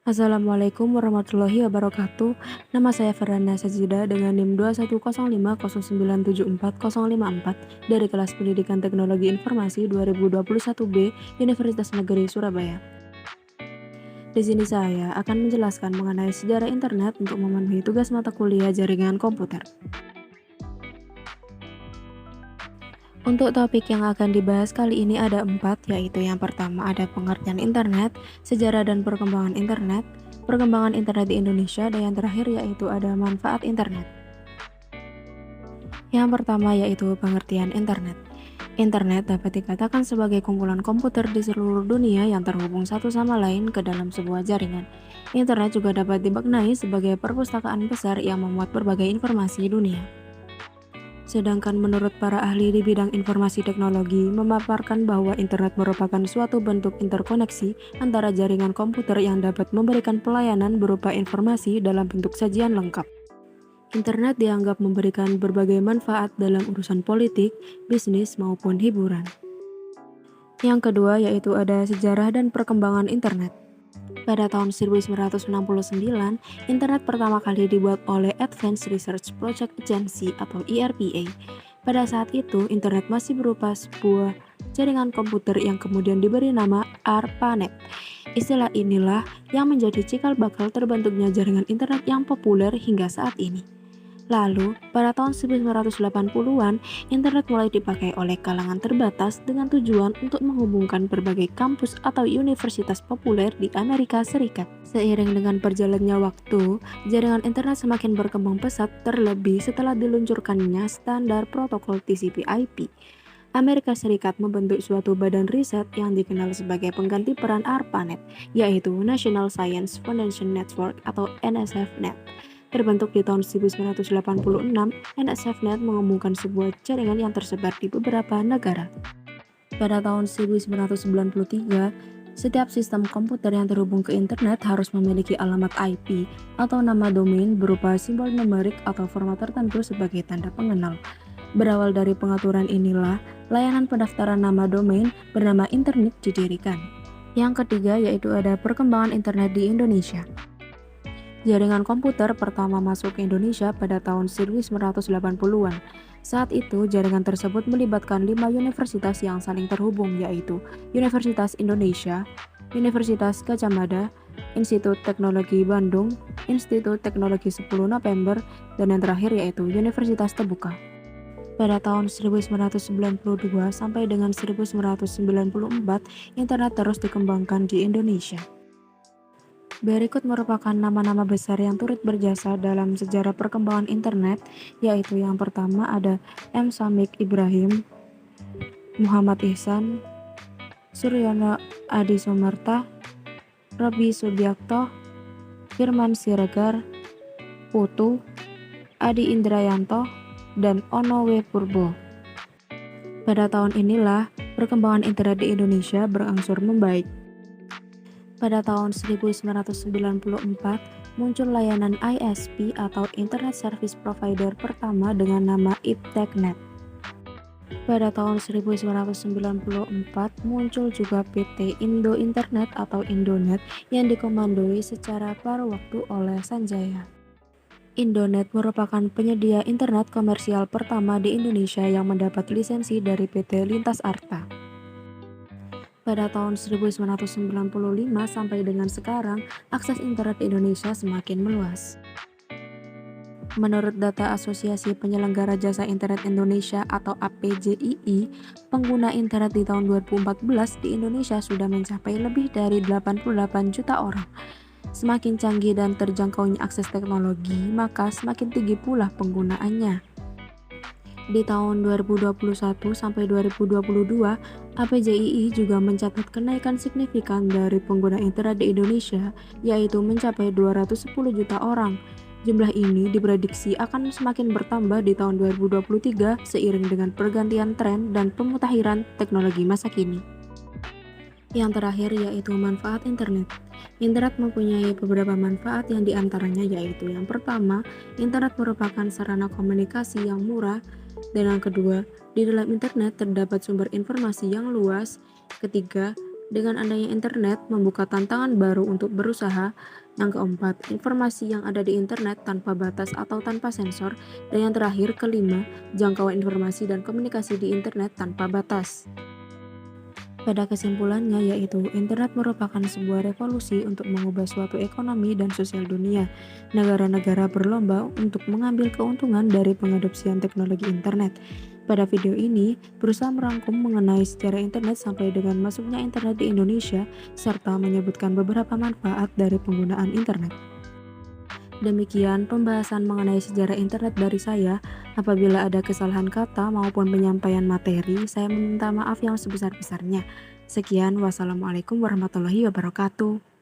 Assalamualaikum warahmatullahi wabarakatuh. Nama saya Fernanda Sajida dengan NIM 21050974054 dari kelas Pendidikan Teknologi Informasi 2021B Universitas Negeri Surabaya. Di sini saya akan menjelaskan mengenai sejarah internet untuk memenuhi tugas mata kuliah jaringan komputer. Untuk topik yang akan dibahas kali ini ada 4, yaitu yang pertama ada pengertian internet, sejarah dan perkembangan internet di Indonesia, dan yang terakhir yaitu ada manfaat internet. Yang pertama yaitu pengertian internet. Internet dapat dikatakan sebagai kumpulan komputer di seluruh dunia yang terhubung satu sama lain ke dalam sebuah jaringan. Internet juga dapat dimaknai sebagai perpustakaan besar yang memuat berbagai informasi dunia. Sedangkan menurut para ahli di bidang informasi teknologi, memaparkan bahwa internet merupakan suatu bentuk interkoneksi antara jaringan komputer yang dapat memberikan pelayanan berupa informasi dalam bentuk sajian lengkap. Internet dianggap memberikan berbagai manfaat dalam urusan politik, bisnis, maupun hiburan. Yang kedua yaitu ada sejarah dan perkembangan internet. Pada tahun 1969, internet pertama kali dibuat oleh Advanced Research Project Agency atau ERPA. Pada saat itu, internet masih berupa sebuah jaringan komputer yang kemudian diberi nama ARPANET. Istilah inilah yang menjadi cikal bakal terbentuknya jaringan internet yang populer hingga saat ini. Lalu, pada tahun 1980-an, internet mulai dipakai oleh kalangan terbatas dengan tujuan untuk menghubungkan berbagai kampus atau universitas populer di Amerika Serikat. Seiring dengan berjalannya waktu, jaringan internet semakin berkembang pesat, terlebih setelah diluncurkannya standar protokol TCP/IP. Amerika Serikat membentuk suatu badan riset yang dikenal sebagai pengganti peran ARPANET, yaitu National Science Foundation Network atau NSF-Net. Terbentuk di tahun 1986, NSF-Net mengumumkan sebuah jaringan yang tersebar di beberapa negara. Pada tahun 1993, setiap sistem komputer yang terhubung ke internet harus memiliki alamat IP atau nama domain berupa simbol numerik atau format tertentu sebagai tanda pengenal. Berawal dari pengaturan inilah, layanan pendaftaran nama domain bernama Internet didirikan. Yang ketiga yaitu ada perkembangan internet di Indonesia. Jaringan komputer pertama masuk ke Indonesia pada tahun 1980-an. Saat itu, jaringan tersebut melibatkan 5 universitas yang saling terhubung, yaitu Universitas Indonesia, Universitas Gadjah Mada, Institut Teknologi Bandung, Institut Teknologi 10 November, dan yang terakhir yaitu Universitas Terbuka. Pada tahun 1992 sampai dengan 1994, internet terus dikembangkan di Indonesia. Berikut merupakan nama-nama besar yang turut berjasa dalam sejarah perkembangan internet, yaitu yang pertama ada M. Samik Ibrahim, Muhammad Ihsan, Suryono Adi Sumerta, Robi Subiakto, Firman Siregar, Putu, Adi Indrayanto, dan Ono W. Purbo. Pada tahun inilah perkembangan internet di Indonesia berangsur membaik. Pada tahun 1994, muncul layanan ISP atau Internet Service Provider pertama dengan nama IPTECnet. Pada tahun 1994, muncul juga PT Indo Internet atau Indonet yang dikomandoi secara paruh waktu oleh Sanjaya. Indonet merupakan penyedia internet komersial pertama di Indonesia yang mendapat lisensi dari PT Lintas Arta. Pada tahun 1995 sampai dengan sekarang, akses internet di Indonesia semakin meluas. Menurut data Asosiasi Penyelenggara Jasa Internet Indonesia atau APJII, pengguna internet di tahun 2014 di Indonesia sudah mencapai lebih dari 88 juta orang. Semakin canggih dan terjangkaunya akses teknologi, maka semakin tinggi pula penggunaannya. Di tahun 2021 sampai 2022, APJII juga mencatat kenaikan signifikan dari pengguna internet di Indonesia, yaitu mencapai 210 juta orang. Jumlah ini diprediksi akan semakin bertambah di tahun 2023 seiring dengan pergantian tren dan pemutakhiran teknologi masa kini. Yang terakhir yaitu manfaat internet. Internet mempunyai beberapa manfaat yang diantaranya yaitu yang pertama, internet merupakan sarana komunikasi yang murah, dan yang kedua, di dalam internet terdapat sumber informasi yang luas. Ketiga, Dengan adanya internet membuka tantangan baru untuk berusaha. Yang keempat, informasi yang ada di internet tanpa batas atau tanpa sensor. Dan yang terakhir, kelima, jangkauan informasi dan komunikasi di internet tanpa batas. Pada kesimpulannya yaitu, internet merupakan sebuah revolusi untuk mengubah suatu ekonomi dan sosial dunia. Negara-negara berlomba untuk mengambil keuntungan dari pengadopsian teknologi internet. Pada video ini, berusaha merangkum mengenai sejarah internet sampai dengan masuknya internet di Indonesia, serta menyebutkan beberapa manfaat dari penggunaan internet. Demikian pembahasan mengenai sejarah internet dari saya. Apabila ada kesalahan kata maupun penyampaian materi, saya meminta maaf yang sebesar-besarnya. Sekian, wassalamualaikum warahmatullahi wabarakatuh.